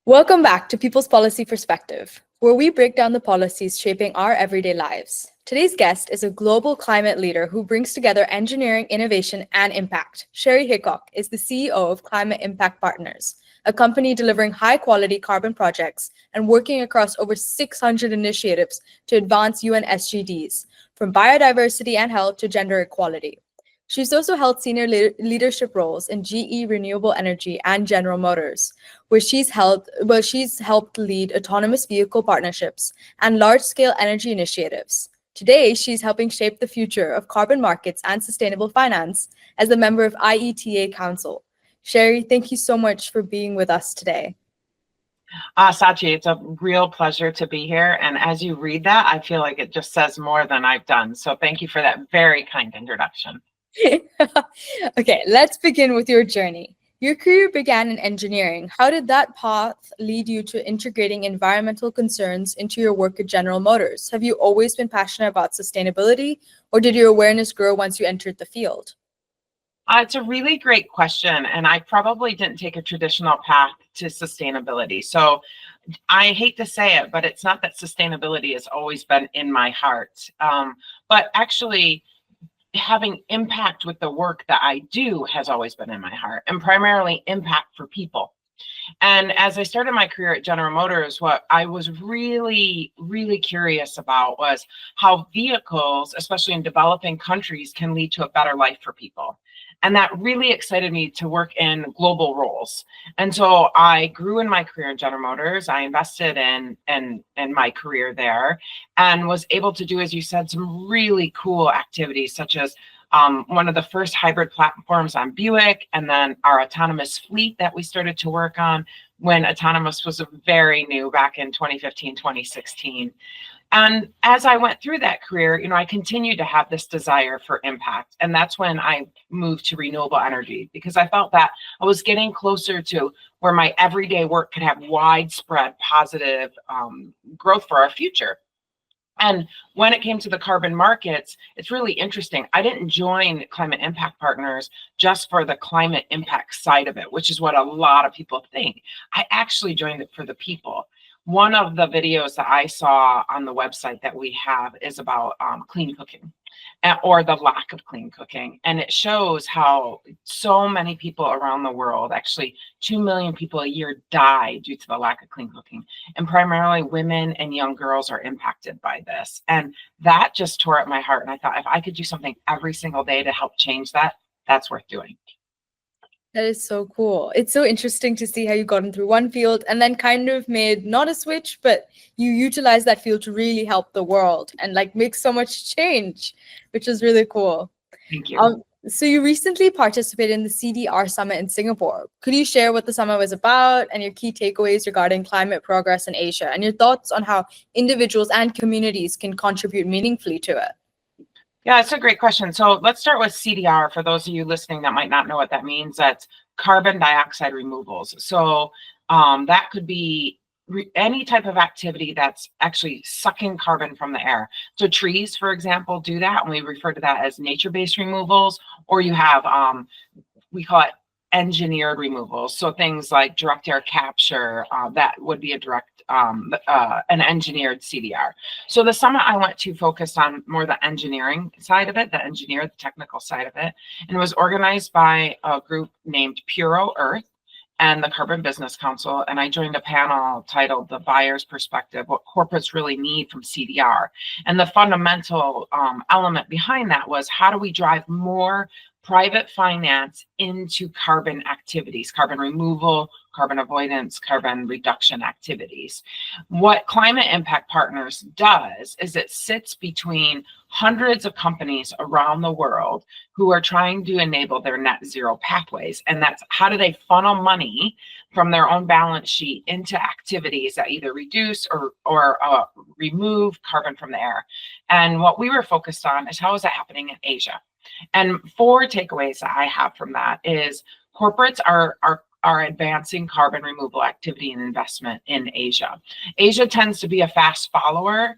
Welcome back to People's Policy Perspective, where we break down the policies shaping our everyday lives. Today's guest is a global climate leader who brings together engineering, innovation, and impact. Sheri Hickok is the CEO of Climate Impact Partners, a company delivering high-quality carbon projects and working across over 600 initiatives to advance UN SDGs, from biodiversity and health to gender equality. She's also held senior leadership roles in GE Renewable Energy and General Motors, where she's helped lead autonomous vehicle partnerships and large-scale energy initiatives. Today, she's helping shape the future of carbon markets and sustainable finance as a member of IETA Council. Sheri, thank you so much for being with us today. Sachi, it's a real pleasure to be here. And as you read that, I feel like it just says more than I've done. So thank you for that very kind introduction. Okay, let's begin with your journey. Your career began in engineering. How did that path lead you to integrating environmental concerns into your work at General Motors? Have you always been passionate about sustainability, or did your awareness grow once you entered the field? It's a really great question, and I probably didn't take a traditional path to sustainability. So I hate to say it, but it's not that sustainability has always been in my heart, but actually having impact with the work that I do has always been in my heart, and primarily impact for people. And as I started my career at General Motors, what I was really curious about was how vehicles, especially in developing countries, can lead to a better life for people. And that really excited me to work in global roles. And so I grew in my career in General Motors. I invested in my career there and was able to do, as you said, some really cool activities, such as one of the first hybrid platforms on Buick, and then our autonomous fleet that we started to work on when autonomous was very new back in 2015, 2016. And as I went through that career, I continued to have this desire for impact. And that's when I moved to renewable energy, because I felt that I was getting closer to where my everyday work could have widespread positive growth for our future. And when it came to the carbon markets, it's really interesting. I didn't join Climate Impact Partners just for the climate impact side of it, which is what a lot of people think. I actually joined it for the people. One of the videos that I saw on the website that we have is about clean cooking, or the lack of clean cooking. And it shows how so many people around the world, actually 2 million people a year, die due to the lack of clean cooking. And primarily women and young girls are impacted by this. And that just tore at my heart. And I thought, if I could do something every single day to help change that, that's worth doing. That is so cool. It's so interesting to see how you got in through one field and then kind of made not a switch, but you utilized that field to really help the world and make so much change, which is really cool. Thank you. So you recently participated in the CDR Summit in Singapore. Could you share what the summit was about and your key takeaways regarding climate progress in Asia and your thoughts on how individuals and communities can contribute meaningfully to it? Yeah, it's a great question. So let's start with CDR. For those of you listening that might not know what that means, that's carbon dioxide removals. So that could be any type of activity that's actually sucking carbon from the air. So trees, for example, do that, and we refer to that as nature-based removals, or you have, we call it engineered removals. So things like direct air capture, that would be a direct an engineered CDR. So the summit I went to focused on more the engineering side of it, the technical side of it, and it was organized by a group named Puro Earth and the Carbon Business Council. And I joined a panel titled The Buyer's Perspective, What Corporates Really Need from CDR. And the fundamental element behind that was, how do we drive more private finance into carbon activities, carbon removal, carbon avoidance, carbon reduction activities? What Climate Impact Partners does is it sits between hundreds of companies around the world who are trying to enable their net zero pathways. And that's, how do they funnel money from their own balance sheet into activities that either reduce or remove carbon from the air? And what we were focused on is, how is that happening in Asia? And 4 takeaways that I have from that is, corporates are are advancing carbon removal activity and investment in Asia. Asia tends to be a fast follower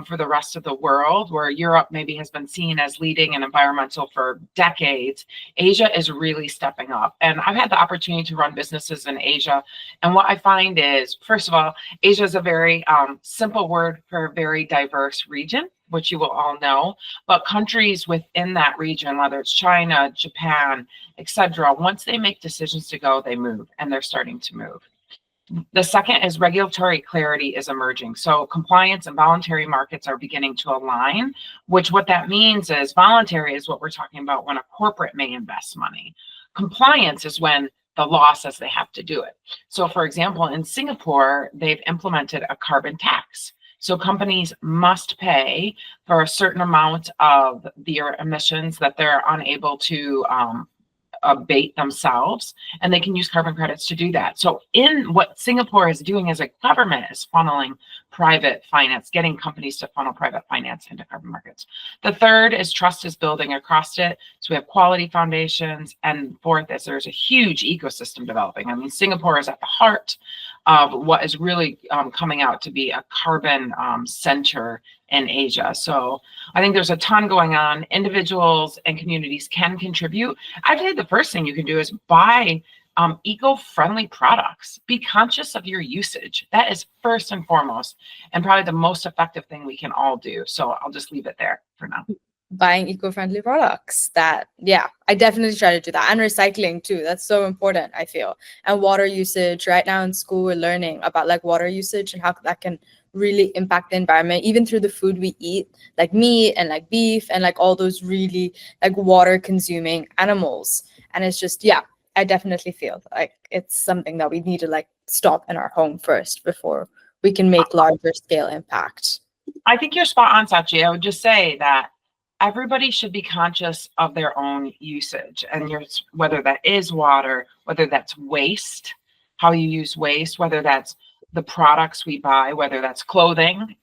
for the rest of the world, where Europe maybe has been seen as leading in environmental for decades. Asia is really stepping up. And I've had the opportunity to run businesses in Asia. And what I find is, first of all, Asia is a very simple word for a very diverse region, which you will all know, but countries within that region, whether it's China, Japan, etc., once they make decisions to go, they move, and they're starting to move. The second is regulatory clarity is emerging. So compliance and voluntary markets are beginning to align, which what that means is voluntary is what we're talking about when a corporate may invest money. Compliance is when the law says they have to do it. So for example, in Singapore, they've implemented a carbon tax. So companies must pay for a certain amount of their emissions that they're unable to abate themselves, and they can use carbon credits to do that. So in what Singapore is doing as a government is funneling private finance, getting companies to funnel private finance into carbon markets. The third is trust is building across it. So we have quality foundations. And fourth is there's a huge ecosystem developing. I mean, Singapore is at the heart of what is really coming out to be a carbon center in Asia. So I think there's a ton going on. Individuals and communities can contribute. I'd say the first thing you can do is buy eco-friendly products. Be conscious of your usage. That is first and foremost, and probably the most effective thing we can all do. So I'll just leave it there for now. Buying eco-friendly products. That, yeah, I definitely try to do that. And recycling too. That's so important, I feel. And water usage. Right now in school, we're learning about like water usage and how that can really impact the environment, even through the food we eat, like meat and like beef and like all those really like water consuming animals. And it's just, yeah, I definitely feel like it's something that we need to like stop in our home first before we can make larger scale impact. I think you're spot on, Sachi. I would just say that everybody should be conscious of their own usage, and whether that is water, whether that's waste, how you use waste, whether that's the products we buy, whether that's clothing,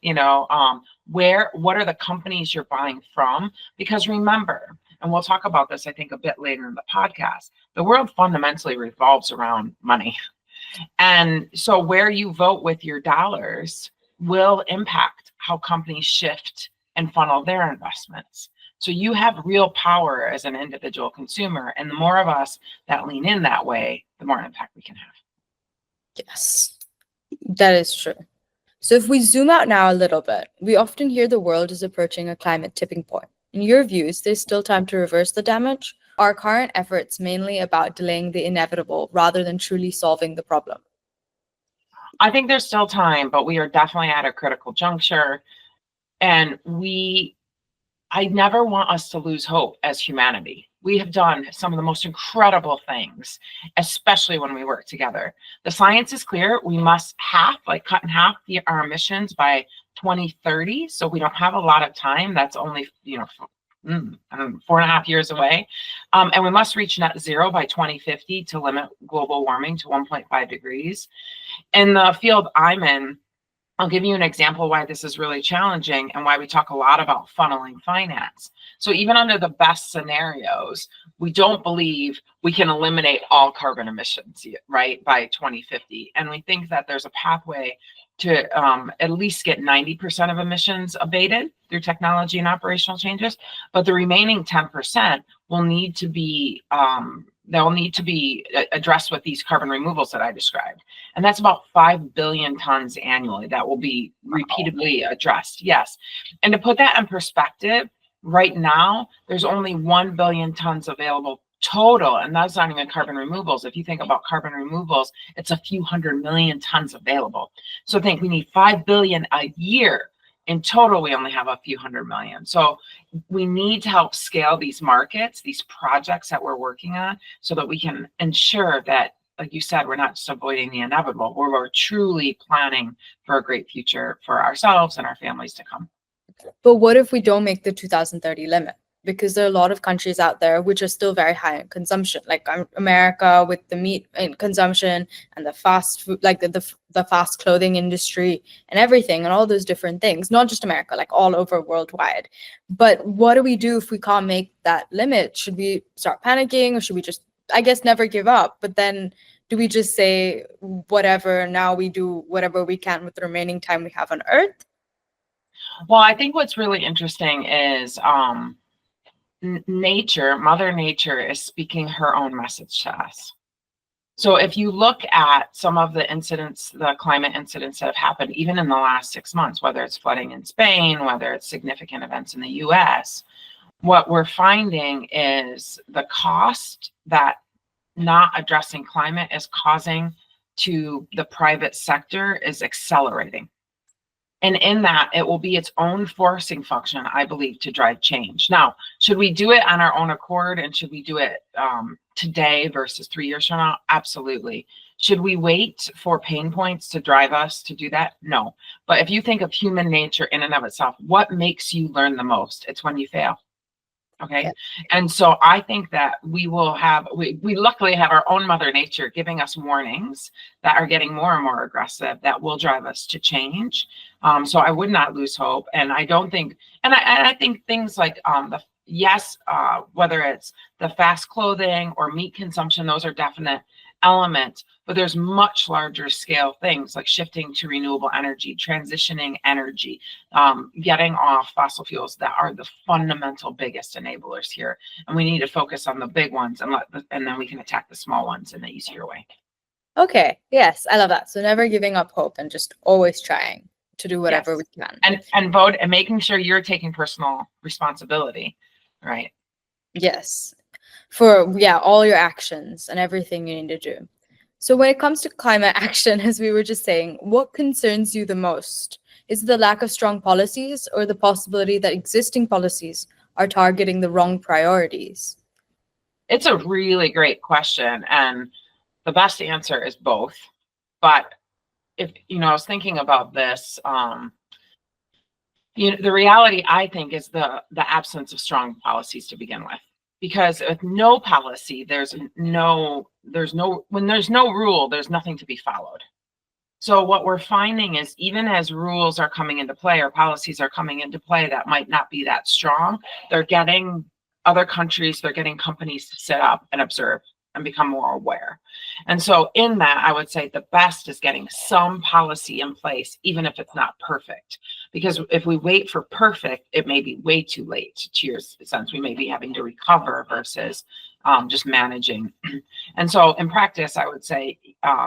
what are the companies you're buying from? Because remember, and we'll talk about this, I think, a bit later in the podcast, the world fundamentally revolves around money. And so where you vote with your dollars will impact how companies shift and funnel their investments. So you have real power as an individual consumer, and the more of us that lean in that way, the more impact we can have. Yes, that is true. So if we zoom out now a little bit, we often hear the world is approaching a climate tipping point. In your view, is there still time to reverse the damage? Are current efforts mainly about delaying the inevitable rather than truly solving the problem? I think there's still time, but we are definitely at a critical juncture. And I never want us to lose hope as humanity. We have done some of the most incredible things, especially when we work together. The science is clear. We must cut in half our emissions by 2030. So we don't have a lot of time. That's only, 4.5 years away. And we must reach net zero by 2050 to limit global warming to 1.5 degrees. In the field I'm in, I'll give you an example why this is really challenging and why we talk a lot about funneling finance. So even under the best scenarios, we don't believe we can eliminate all carbon emissions, right, by 2050. And we think that there's a pathway to at least get 90% of emissions abated through technology and operational changes. But the remaining 10% will need to be they'll need to be addressed with these carbon removals that I described. And that's about 5 billion tons annually that will be repeatedly addressed. Yes. And to put that in perspective, right now, there's only 1 billion tons available total. And that's not even carbon removals. If you think about carbon removals, it's a few 100 million tons available. So think we need 5 billion a year. In total, we only have a few 100 million. So we need to help scale these markets, these projects that we're working on, so that we can ensure that, like you said, we're not just avoiding the inevitable, we're truly planning for a great future for ourselves and our families to come. But what if we don't make the 2030 limit? Because there are a lot of countries out there which are still very high in consumption, like America with the meat consumption and the fast food, like the fast clothing industry and everything and all those different things, not just America, like all over worldwide. But what do we do if we can't make that limit? Should we start panicking, or should we just, I guess, never give up? But then do we just say whatever, now we do whatever we can with the remaining time we have on Earth? Well, I think what's really interesting is nature, Mother Nature is speaking her own message to us. So if you look at some of the incidents, the climate incidents that have happened, even in the last 6 months, whether it's flooding in Spain, whether it's significant events in the US, what we're finding is the cost that not addressing climate is causing to the private sector is accelerating. And in that, it will be its own forcing function, I believe, to drive change. Now, should we do it on our own accord, and should we do it today versus 3 years from now? Absolutely. Should we wait for pain points to drive us to do that? No. But if you think of human nature in and of itself, what makes you learn the most? It's when you fail. Okay. Yeah. And so I think that we luckily have our own Mother Nature giving us warnings that are getting more and more aggressive that will drive us to change. So I would not lose hope. And I don't think, and I think things like whether it's the fast clothing or meat consumption, those are definite elements, but there's much larger scale things like shifting to renewable energy, transitioning energy, getting off fossil fuels that are the fundamental biggest enablers here. And we need to focus on the big ones and then we can attack the small ones in the easier way. Okay. Yes, I love that. So never giving up hope and just always trying to do whatever we can. And vote and making sure you're taking personal responsibility, right? Yes. For all your actions and everything you need to do. So when it comes to climate action, as we were just saying, what concerns you the most? Is it the lack of strong policies or the possibility that existing policies are targeting the wrong priorities? It's a really great question, and the best answer is both. But if I was thinking about this, the reality, I think, is the absence of strong policies to begin with. Because with no policy, when there's no rule, there's nothing to be followed. So what we're finding is even as rules are coming into play or policies are coming into play that might not be that strong, they're getting other countries, they're getting companies to sit up and observe and become more aware. And so in that, I would say the best is getting some policy in place, even if it's not perfect. Because if we wait for perfect, it may be way too late. To your sense, we may be having to recover versus just managing. And so in practice, I would say,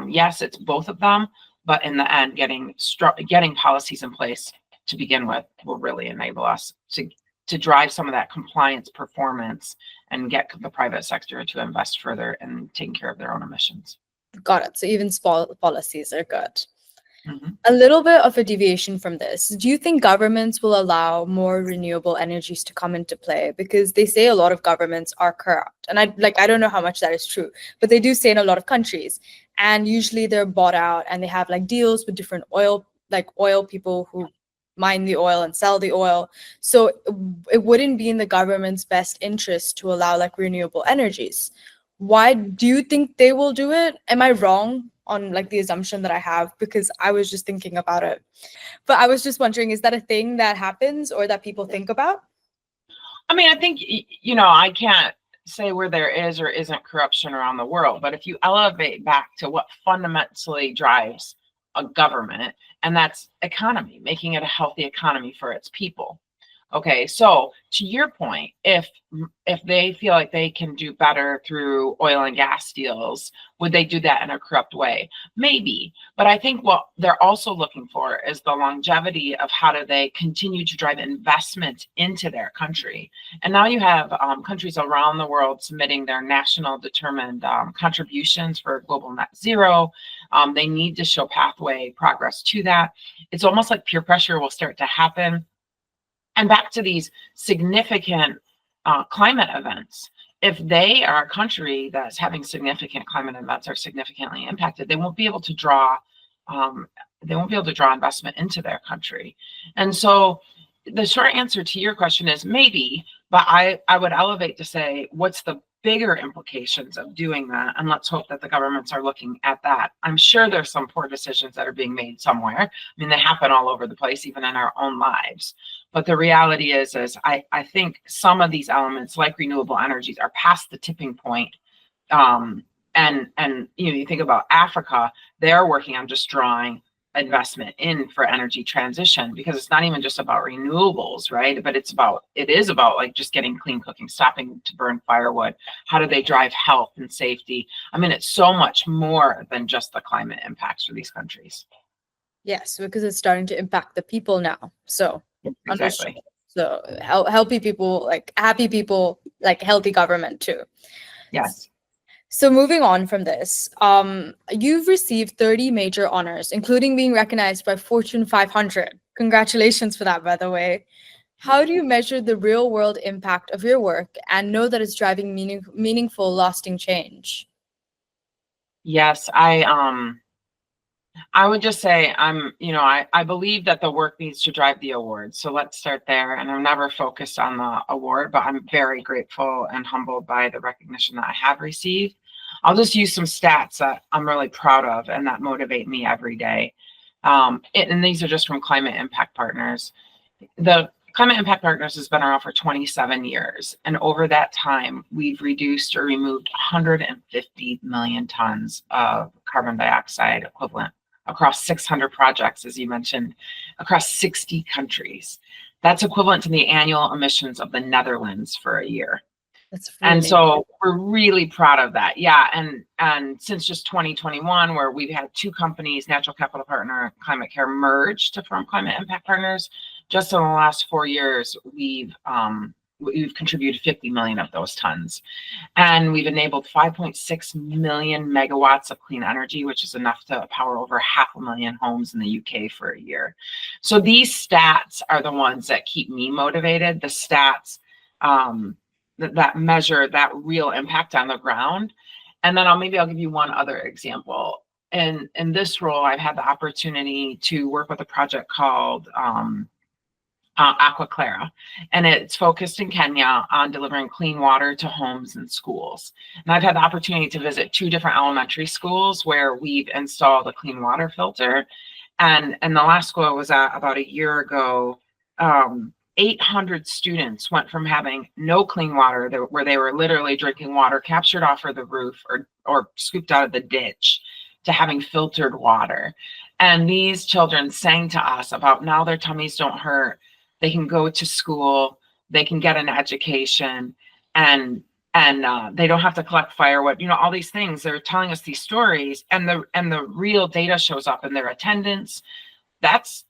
yes, it's both of them. But in the end, getting policies in place to begin with will really enable us to drive some of that compliance performance and get the private sector to invest further in taking care of their own emissions. Got it. So even small policies are good. Mm-hmm. A little bit of a deviation from this. Do you think governments will allow more renewable energies to come into play? Because they say a lot of governments are corrupt. And I don't know how much that is true, but they do say in a lot of countries. And usually they're bought out and they have deals with different oil people who mine the oil and sell the oil. So it wouldn't be in the government's best interest to allow renewable energies. Why do you think they will do it? Am I wrong on the assumption that I have? Because I was just thinking about it. But I was just wondering, is that a thing that happens or that people think about? I mean, I think, I can't say where there is or isn't corruption around the world, but if you elevate back to what fundamentally drives a government, and that's economy, making it a healthy economy for its people. Okay, so to your point, if they feel like they can do better through oil and gas deals, would they do that in a corrupt way? Maybe, but I think what they're also looking for is the longevity of how do they continue to drive investment into their country. And now you have countries around the world submitting their national determined contributions for global net zero. They need to show pathway progress to that. It's almost like peer pressure will start to happen. And back to these significant climate events, if they are a country that's having significant climate events or significantly impacted, they won't be able to draw investment into their country. And so the short answer to your question is maybe, but I would elevate to say, what's the bigger implications of doing that? And let's hope that the governments are looking at that. I'm sure there's some poor decisions that are being made somewhere. I mean, they happen all over the place, even in our own lives. But the reality is I think some of these elements, like renewable energies, are past the tipping point. And And you think about Africa, they're working on just drawing investment in for energy transition, because it's not even just about renewables, right? But it is about like just getting clean cooking, stopping to burn firewood. How do they drive health and safety? I mean, it's so much more than just the climate impacts for these countries. Yes, because it's starting to impact the people now. So understood. Exactly. So healthy people, like happy people, like healthy government too. Yes. So moving on from this, you've received 30 major honors, including being recognized by Fortune 500. Congratulations for that, by the way. How do you measure the real world impact of your work and know that it's driving meaningful, lasting change? Yes, I would just say I believe that the work needs to drive the award. So let's start there. And I'm never focused on the award, but I'm very grateful and humbled by the recognition that I have received. I'll just use some stats that I'm really proud of and that motivate me every day. And these are just from Climate Impact Partners. The Climate Impact Partners has been around for 27 years. And over that time, we've reduced or removed 150 million tons of carbon dioxide equivalent across 600 projects, as you mentioned, across 60 countries. That's equivalent to the annual emissions of the Netherlands for a year. That's And really so we're really proud of that. Yeah. And since just 2021, where we've had two companies, Natural Capital Partner and Climate Care, merge to form Climate Impact Partners, just in the last 4 years, we've contributed 50 million of those tons. And we've enabled 5.6 million megawatts of clean energy, which is enough to power over 500,000 homes in the UK for a year. So these stats are the ones that keep me motivated. The stats that measure that real impact on the ground. And then I'll give you one other example. In this role, I've had the opportunity to work with a project called Aqua Clara, and it's focused in Kenya on delivering clean water to homes and schools. And I've had the opportunity to visit 2 different elementary schools where we've installed a clean water filter. And the last school I was at about a year ago, 800 students went from having no clean water, where they were literally drinking water captured off of the roof or scooped out of the ditch, to having filtered water. And these children sang to us about now their tummies don't hurt. They can go to school, they can get an education, and they don't have to collect firewood. All these things. They're telling us these stories, and the real data shows up in their attendance. That's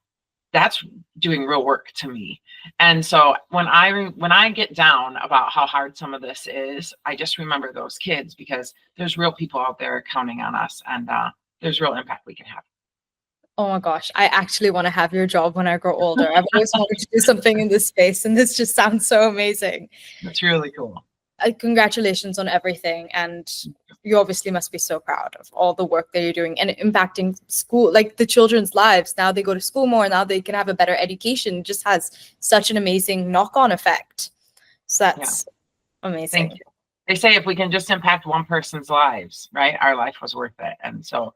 doing real work to me. And so when I get down about how hard some of this is, I just remember those kids, because there's real people out there counting on us, and there's real impact we can have. Oh my gosh, I actually want to have your job when I grow older. I've always wanted to do something in this space, and this just sounds so amazing. That's really cool. Congratulations on everything. And you obviously must be so proud of all the work that you're doing and impacting school, like the children's lives. Now they go to school more, now they can have a better education. It just has such an amazing knock-on effect. So that's amazing. Thank you. They say if we can just impact one person's lives, right, our life was worth it. And so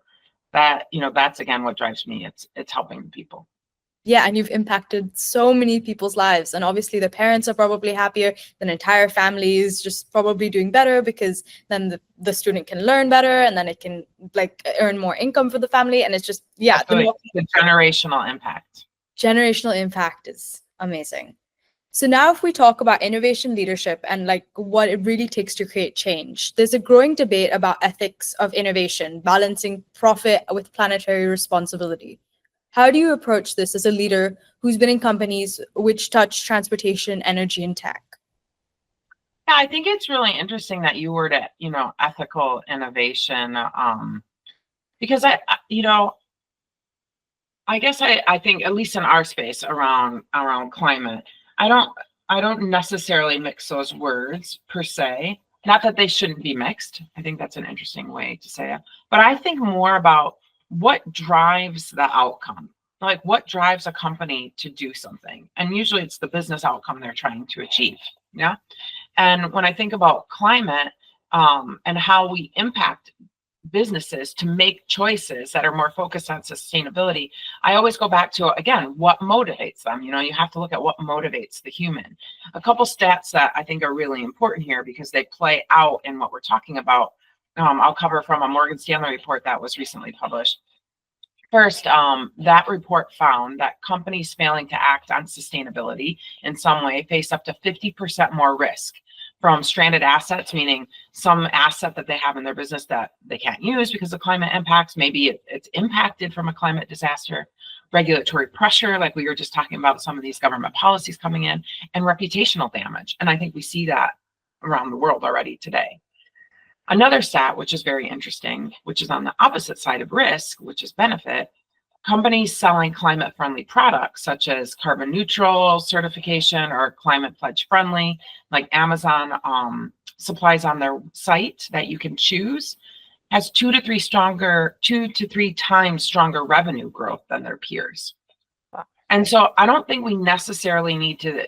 that, that's again what drives me. It's helping people. Yeah, and you've impacted so many people's lives. And obviously the parents are probably happier. The entire family is just probably doing better, because then the student can learn better, and then it can like earn more income for the family. And it's just, yeah. The generational impact. Generational impact is amazing. So now if we talk about innovation leadership and like what it really takes to create change, there's a growing debate about ethics of innovation, balancing profit with planetary responsibility. How do you approach this as a leader who's been in companies which touch transportation, energy, and tech? Yeah, I think it's really interesting that you word it, ethical innovation, because I guess I think, at least in our space around climate, I don't necessarily mix those words per se. Not that they shouldn't be mixed. I think that's an interesting way to say it. But I think more about what drives the outcome, like what drives a company to do something. And usually it's the business outcome they're trying to achieve. Yeah. And when I think about climate and how we impact businesses to make choices that are more focused on sustainability, I always go back to, again, what motivates them. You have to look at what motivates the human. A couple stats that I think are really important here, because they play out in what we're talking about. I'll cover from a Morgan Stanley report that was recently published. First, that report found that companies failing to act on sustainability in some way face up to 50% more risk from stranded assets, meaning some asset that they have in their business that they can't use because of climate impacts. Maybe it's impacted from a climate disaster, regulatory pressure, like we were just talking about some of these government policies coming in, and reputational damage. And I think we see that around the world already today. Another stat, which is very interesting, which is on the opposite side of risk, which is benefit, companies selling climate-friendly products, such as carbon neutral certification or climate pledge friendly, like Amazon supplies on their site that you can choose, has 2 to 3 times stronger revenue growth than their peers. And so I don't think we necessarily need to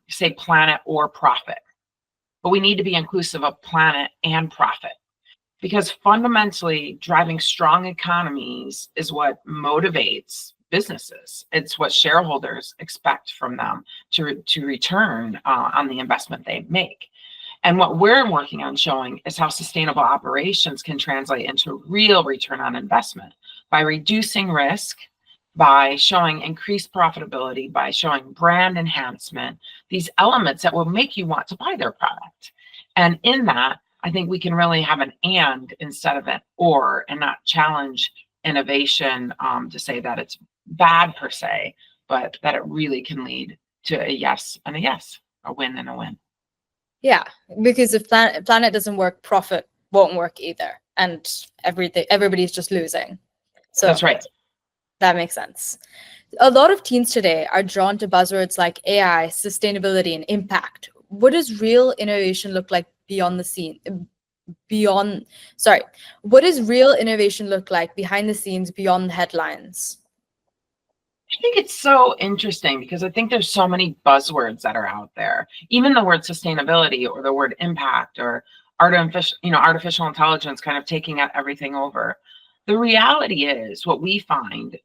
say planet or profit, but we need to be inclusive of planet and profit, because fundamentally driving strong economies is what motivates businesses. It's what shareholders expect from them to return on the investment they make. And what we're working on showing is how sustainable operations can translate into real return on investment by reducing risk, by showing increased profitability, by showing brand enhancement, these elements that will make you want to buy their product. And in that, I think we can really have an and instead of an or, and not challenge innovation to say that it's bad per se, but that it really can lead to a yes and a yes, a win and a win. Yeah, because if planet doesn't work, profit won't work either, and everybody's just losing. So that's right. That makes sense. A lot of teens today are drawn to buzzwords like AI, sustainability, and impact. What does real innovation look like beyond the scene? What does real innovation look like behind the scenes, beyond the headlines? I think it's so interesting because I think there's so many buzzwords that are out there. Even the word sustainability or the word impact or artificial intelligence kind of taking everything over. The reality is, what we find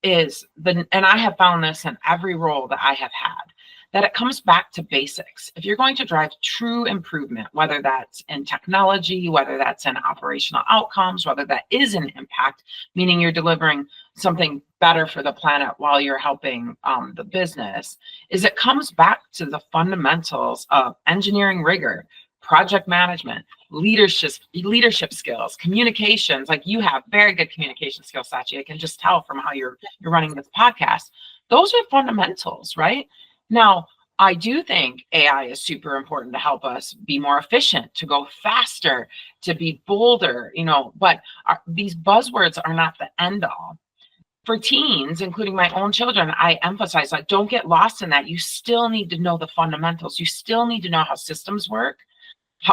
is and I have found this in every role that I have had, that it comes back to basics. If you're going to drive true improvement, whether that's in technology, whether that's in operational outcomes, whether that is an impact, meaning you're delivering something better for the planet while you're helping the business, is it comes back to the fundamentals of engineering rigor, project management, leadership skills, communications. Like, you have very good communication skills, Sachi. I can just tell from how you're running this podcast. Those are fundamentals, right? Now, I do think AI is super important to help us be more efficient, to go faster, to be bolder, but these buzzwords are not the end all. For teens, including my own children, I emphasize, like, don't get lost in that. You still need to know the fundamentals. You still need to know how systems work,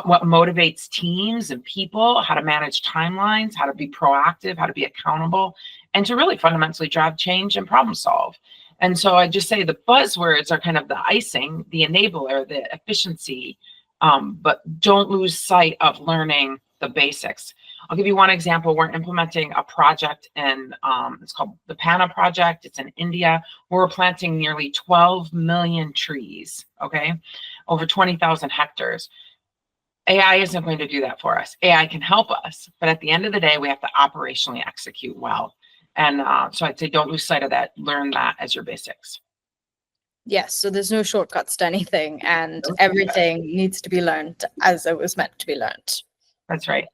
what motivates teams and people, how to manage timelines, how to be proactive, how to be accountable, and to really fundamentally drive change and problem solve. And so I just say the buzzwords are kind of the icing, the enabler, the efficiency, but don't lose sight of learning the basics. I'll give you one example. We're implementing a project and it's called the PANA project. It's in India. We're planting nearly 12 million trees, okay, over 20,000 hectares. AI isn't going to do that for us. AI can help us, but at the end of the day, we have to operationally execute well. And so I'd say don't lose sight of that. Learn that as your basics. Yes, so there's no shortcuts to anything, and everything needs to be learned as it was meant to be learned. That's right.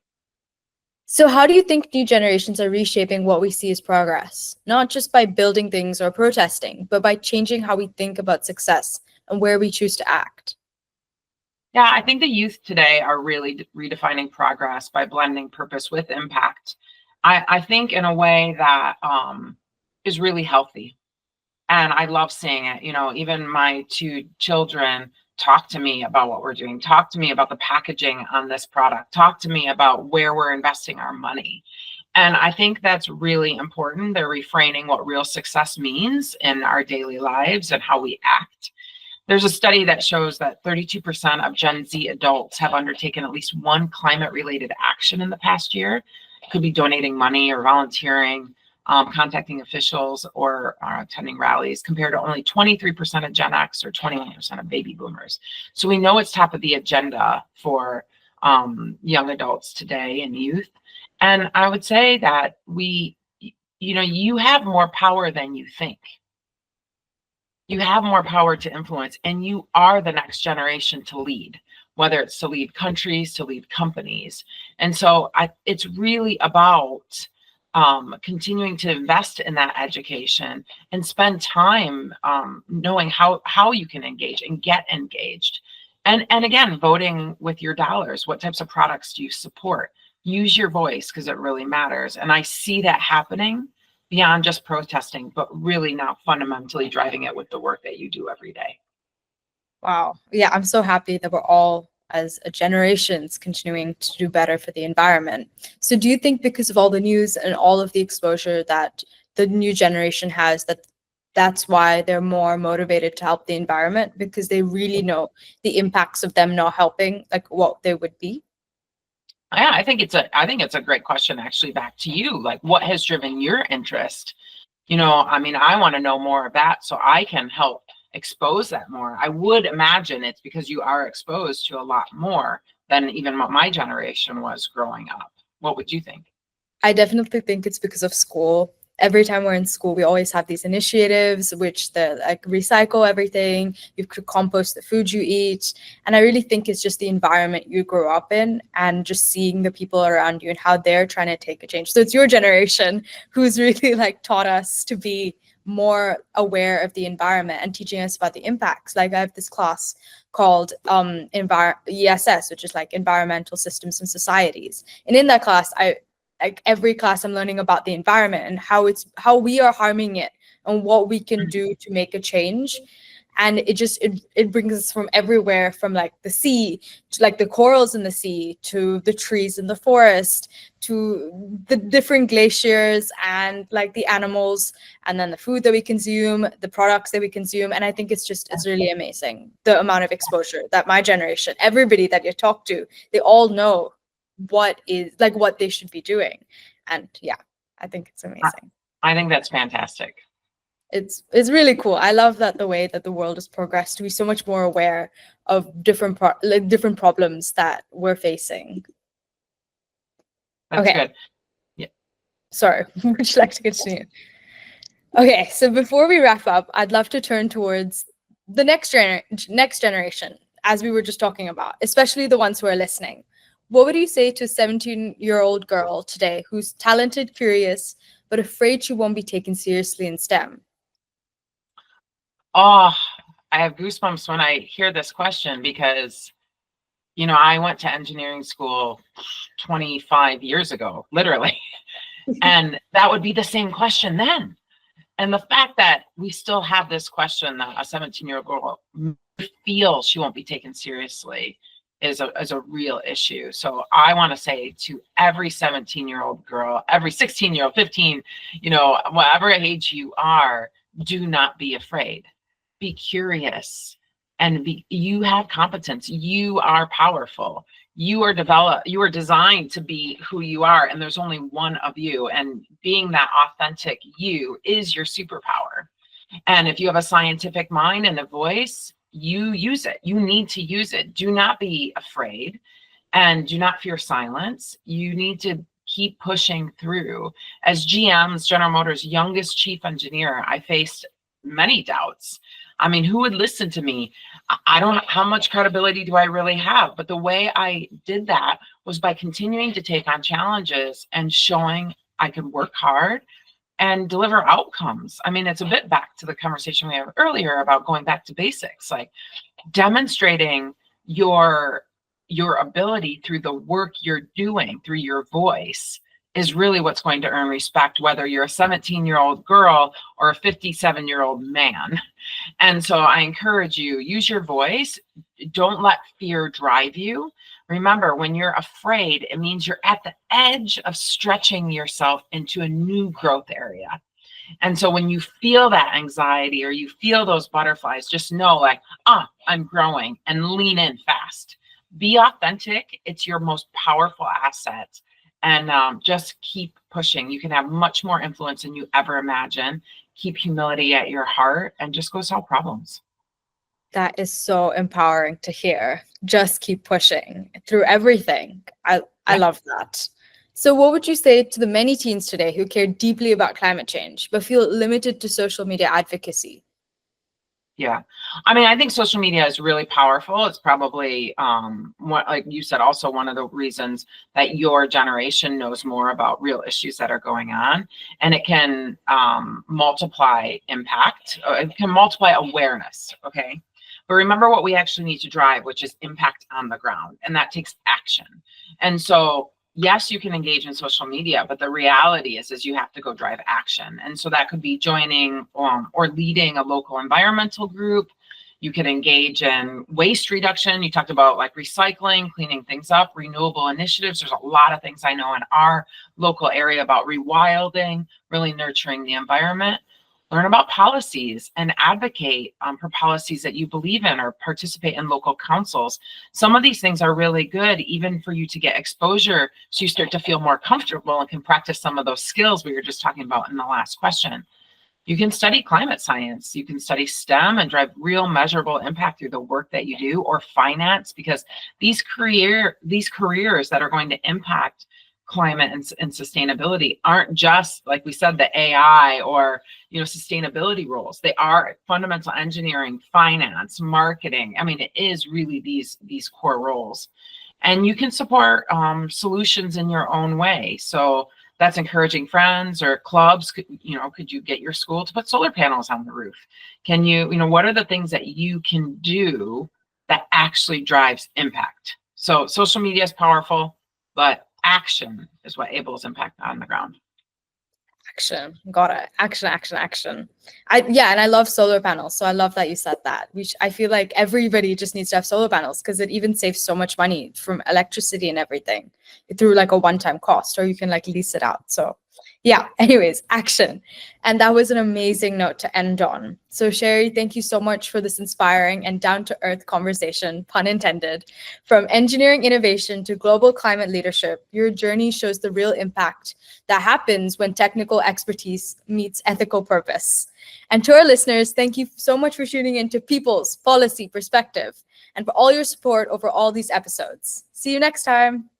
So how do you think new generations are reshaping what we see as progress? Not just by building things or protesting, but by changing how we think about success and where we choose to act. Yeah, I think the youth today are really redefining progress by blending purpose with impact. I think in a way that is really healthy. And I love seeing it. Even my 2 children talk to me about what we're doing, talk to me about the packaging on this product, talk to me about where we're investing our money. And I think that's really important. They're reframing what real success means in our daily lives and how we act. There's a study that shows that 32% of Gen Z adults have undertaken at least one climate-related action in the past year. It could be donating money or volunteering, contacting officials, or attending rallies, compared to only 23% of Gen X or 21% of baby boomers. So we know it's top of the agenda for young adults today and youth. And I would say that you have more power than you think. You have more power to influence, and you are the next generation to lead, whether it's to lead countries, to lead companies. And so it's really about continuing to invest in that education and spend time knowing how you can engage and get engaged. And again, voting with your dollars. What types of products do you support? Use your voice, because it really matters. And I see that happening beyond just protesting, but really now fundamentally driving it with the work that you do every day. Wow. Yeah, I'm so happy that we're all, as a generations, continuing to do better for the environment. So do you think because of all the news and all of the exposure that the new generation has, that's why they're more motivated to help the environment, because they really know the impacts of them not helping, like what they would be? Yeah, I think it's a great question, actually, back to you. Like, what has driven your interest? I mean, I want to know more of that so I can help expose that more. I would imagine it's because you are exposed to a lot more than even what my generation was growing up. What would you think? I definitely think it's because of school. Every time we're in school, we always have these initiatives, which the like recycle everything, you could compost the food you eat. And I really think it's just the environment you grew up in and just seeing the people around you and how they're trying to take a change. So it's your generation who's really like taught us to be more aware of the environment and teaching us about the impacts. Like I have this class called ESS, which is like Environmental Systems and Societies. And in that class, like every class I'm learning about the environment and how we are harming it and what we can do to make a change. And it brings us from everywhere, from like the sea to like the corals in the sea, to the trees in the forest, to the different glaciers, and like the animals, and then the food that we consume, the products that we consume. And I think it's really amazing, the amount of exposure that my generation, everybody that you talk to, they all know what they should be doing. And yeah, I think it's amazing. I think that's fantastic. It's really cool. I love that the way that the world has progressed to be so much more aware of different problems that we're facing. That's Okay. good. Yeah. Sorry, would you like to continue? Okay, so before we wrap up, I'd love to turn towards the next generation, as we were just talking about, especially the ones who are listening. What would you say to a 17-year-old girl today who's talented, curious, but afraid she won't be taken seriously in STEM? Oh, I have goosebumps when I hear this question because, I went to engineering school 25 years ago, literally. And that would be the same question then. And the fact that we still have this question that a 17-year-old girl feels she won't be taken seriously is a real issue. So I want to say to every 17-year-old girl, every 16-year-old, 15, whatever age you are, do not be afraid. Be curious, and you have competence. You are powerful. You are designed to be who you are, and there's only one of you, and being that authentic you is your superpower. And if you have a scientific mind and a voice, you use it. You need to use it. Do not be afraid, and do not fear silence. You need to keep pushing through. As GM's, General Motors' youngest chief engineer, I faced many doubts. I mean, who would listen to me? I don't know how much credibility do I really have, but the way I did that was by continuing to take on challenges and showing I could work hard and deliver outcomes. I mean, it's a bit back to the conversation we had earlier about going back to basics, like demonstrating your ability through the work you're doing, through your voice, is really what's going to earn respect, whether you're a 17-year-old girl or a 57-year-old man. And so I encourage you, use your voice. Don't let fear drive you. Remember, when you're afraid, it means you're at the edge of stretching yourself into a new growth area. And so when you feel that anxiety or you feel those butterflies, just know like, I'm growing, and lean in fast. Be authentic. It's your most powerful asset. And just keep pushing. You can have much more influence than you ever imagine. Keep humility at your heart and just go solve problems. That is so empowering to hear. Just keep pushing through everything. I love that. So what would you say to the many teens today who care deeply about climate change, but feel limited to social media advocacy? Yeah. I mean, I think social media is really powerful. It's probably, what, like you said, also one of the reasons that your generation knows more about real issues that are going on. And it can multiply impact, it can multiply awareness. Okay. But remember what we actually need to drive, which is impact on the ground. And that takes action. And so, yes, you can engage in social media, but the reality is you have to go drive action. And so that could be joining or leading a local environmental group. You could engage in waste reduction. You talked about like recycling, cleaning things up, renewable initiatives. There's a lot of things I know in our local area about rewilding, really nurturing the environment. Learn about policies and advocate for policies that you believe in, or participate in local councils. Some of these things are really good, even for you to get exposure, so you start to feel more comfortable and can practice some of those skills we were just talking about in the last question. You can study climate science, you can study STEM and drive real measurable impact through the work that you do, or finance, because these careers that are going to impact climate and sustainability aren't just, like we said, the AI or sustainability roles. They are fundamental engineering, finance, marketing. I mean, it is really these core roles. And you can support solutions in your own way. So that's encouraging friends or clubs. Could you get your school to put solar panels on the roof? Can what are the things that you can do that actually drives impact? So social media is powerful, but action is what enables impact on the ground. Action. Got it. Action, action, action. And I love solar panels. So I love that you said that. I feel like everybody just needs to have solar panels, because it even saves so much money from electricity and everything through like a one-time cost, or you can like lease it out. So yeah, anyways, action. And that was an amazing note to end on. So Sheri, thank you so much for this inspiring and down-to-earth conversation, pun intended. From engineering innovation to global climate leadership, your journey shows the real impact that happens when technical expertise meets ethical purpose. And to our listeners, thank you so much for tuning in to People's Policy Perspective, and for all your support over all these episodes. See you next time.